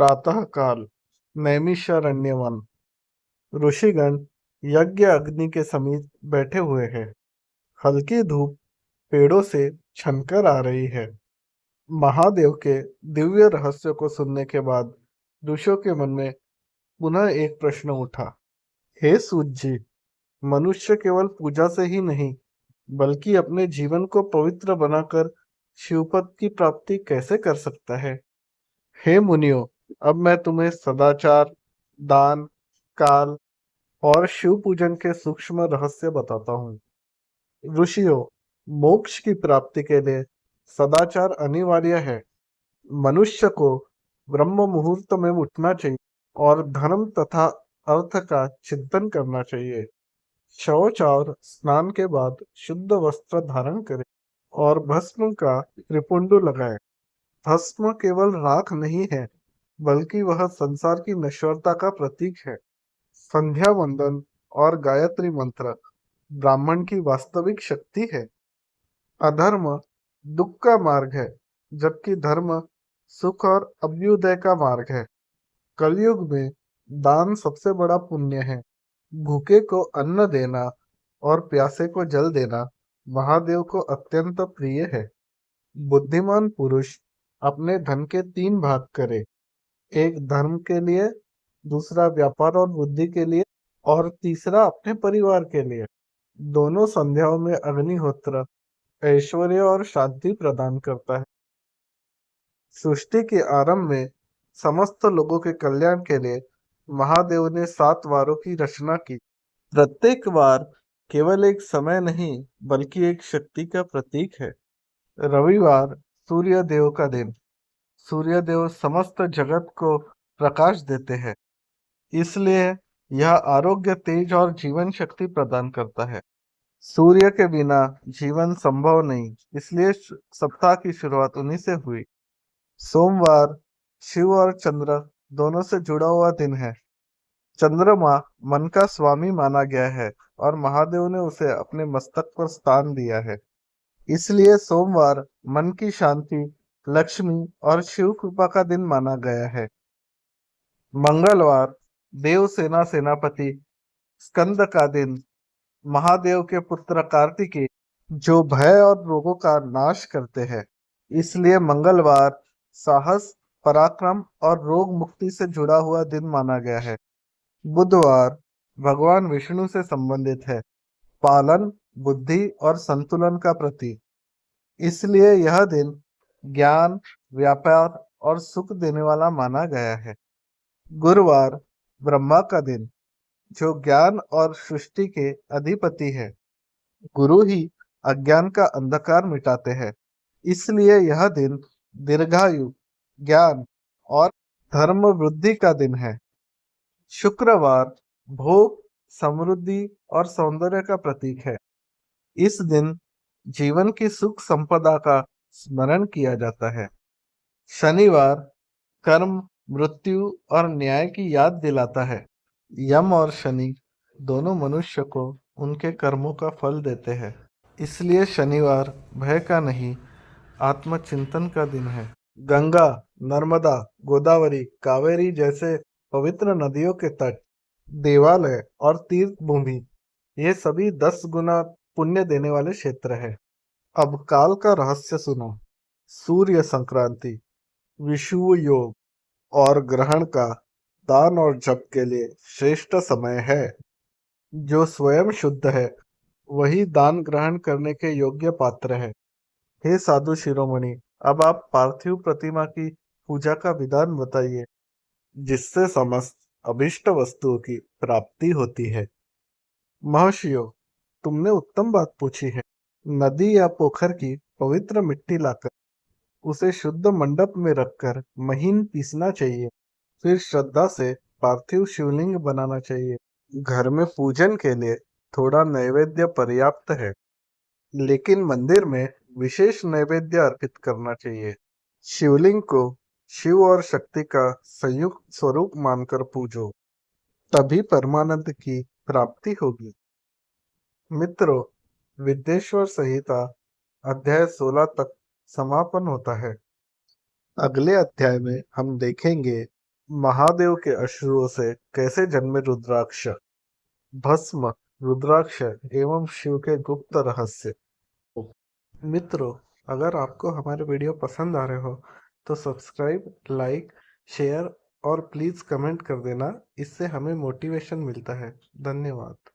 प्रातः काल नैमिषारण्यवन। ऋषिगण यज्ञ अग्नि के समीप बैठे हुए हैं। हल्की धूप पेड़ों से छनकर आ रही है। महादेव के दिव्य रहस्य को सुनने के बाद ऋषियों के मन में पुनः एक प्रश्न उठा। हे सूत जी, मनुष्य केवल पूजा से ही नहीं बल्कि अपने जीवन को पवित्र बनाकर शिवपद की प्राप्ति कैसे कर सकता है। हे मुनियों, अब मैं तुम्हें सदाचार, दान, काल और शिव पूजन के सूक्ष्म रहस्य बताता हूँ। ऋषियों, मोक्ष की प्राप्ति के लिए सदाचार अनिवार्य है। मनुष्य को ब्रह्म मुहूर्त में उठना चाहिए और धर्म तथा अर्थ का चिंतन करना चाहिए। शौच और स्नान के बाद शुद्ध वस्त्र धारण करें और भस्म का त्रिपुंड लगाएं। भस्म केवल राख नहीं है बल्कि वह संसार की नश्वरता का प्रतीक है। संध्या वंदन और गायत्री मंत्र ब्राह्मण की वास्तविक शक्ति है। अधर्म दुख का मार्ग है, जबकि धर्म सुख और अभ्युदय का मार्ग है। कलयुग में दान सबसे बड़ा पुण्य है। भूखे को अन्न देना और प्यासे को जल देना महादेव को अत्यंत प्रिय है। बुद्धिमान पुरुष अपने धन के 3 भाग करे, एक धर्म के लिए, दूसरा व्यापार और बुद्धि के लिए और तीसरा अपने परिवार के लिए। दोनों संध्याओं में अग्निहोत्र ऐश्वर्य और शांति प्रदान करता है। सृष्टि के आरंभ में समस्त लोगों के कल्याण के लिए महादेव ने 7 वारों की रचना की। प्रत्येक वार केवल एक समय नहीं बल्कि एक शक्ति का प्रतीक है। रविवार सूर्य देव का दिन। सूर्य देव समस्त जगत को प्रकाश देते हैं, इसलिए यह आरोग्य, तेज और जीवन शक्ति प्रदान करता है। सूर्य के बिना जीवन संभव नहीं, इसलिए सप्ताह की शुरुआत उन्हीं से हुई। सोमवार शिव और चंद्र दोनों से जुड़ा हुआ दिन है। चंद्रमा मन का स्वामी माना गया है और महादेव ने उसे अपने मस्तक पर स्थान दिया है। इसलिए सोमवार मन की शांति, लक्ष्मी और शिव कृपा का दिन माना गया है। मंगलवार देव सेना सेनापति स्कंद का दिन। महादेव के पुत्र कार्तिकेय जो भय और रोगों का नाश करते हैं, इसलिए मंगलवार साहस, पराक्रम और रोग मुक्ति से जुड़ा हुआ दिन माना गया है। बुधवार भगवान विष्णु से संबंधित है, पालन, बुद्धि और संतुलन का प्रतीक, इसलिए यह दिन ज्ञान, व्यापार और सुख देने वाला माना गया है। गुरुवार ब्रह्मा का दिन, जो ज्ञान और सृष्टि के अधिपति है। गुरु ही अज्ञान का अंधकार मिटाते हैं, इसलिए यह दिन दीर्घायु, ज्ञान और धर्म वृद्धि का दिन है। शुक्रवार भोग, समृद्धि और सौंदर्य का प्रतीक है। इस दिन जीवन की सुख संपदा का स्मरण किया जाता है। शनिवार कर्म, मृत्यु और न्याय की याद दिलाता है। यम और शनि दोनों मनुष्य को उनके कर्मों का फल देते हैं, इसलिए शनिवार भय का नहीं, आत्मचिंतन का दिन है। गंगा, नर्मदा, गोदावरी, कावेरी जैसे पवित्र नदियों के तट, देवालय और तीर्थ भूमि, ये सभी 10 गुना पुण्य देने वाले क्षेत्र हैं। अब काल का रहस्य सुनो। सूर्य संक्रांति, विषुव योग और ग्रहण का दान और जप के लिए श्रेष्ठ समय है। जो स्वयं शुद्ध है वही दान ग्रहण करने के योग्य पात्र है। हे साधु शिरोमणि, अब आप पार्थिव प्रतिमा की पूजा का विधान बताइए, जिससे समस्त अभिष्ट वस्तुओं की प्राप्ति होती है। महर्षियों, तुमने उत्तम बात पूछी है। नदी या पोखर की पवित्र मिट्टी लाकर उसे शुद्ध मंडप में रखकर महीन पीसना चाहिए। फिर श्रद्धा से पार्थिव शिवलिंग बनाना चाहिए। घर में पूजन के लिए थोड़ा नैवेद्य पर्याप्त है, लेकिन मंदिर में विशेष नैवेद्य अर्पित करना चाहिए। शिवलिंग को शिव और शक्ति का संयुक्त स्वरूप मानकर पूजो, तभी परमानंद की प्राप्ति होगी। मित्रों, विद्येश्वर संहिता अध्याय 16 तक समापन होता है। अगले अध्याय में हम देखेंगे महादेव के अश्रुओं से कैसे जन्मे रुद्राक्ष, भस्म, रुद्राक्ष एवं शिव के गुप्त रहस्य। मित्रों, अगर आपको हमारे वीडियो पसंद आ रहे हो तो सब्सक्राइब, लाइक, शेयर और प्लीज़ कमेंट कर देना। इससे हमें मोटिवेशन मिलता है। धन्यवाद।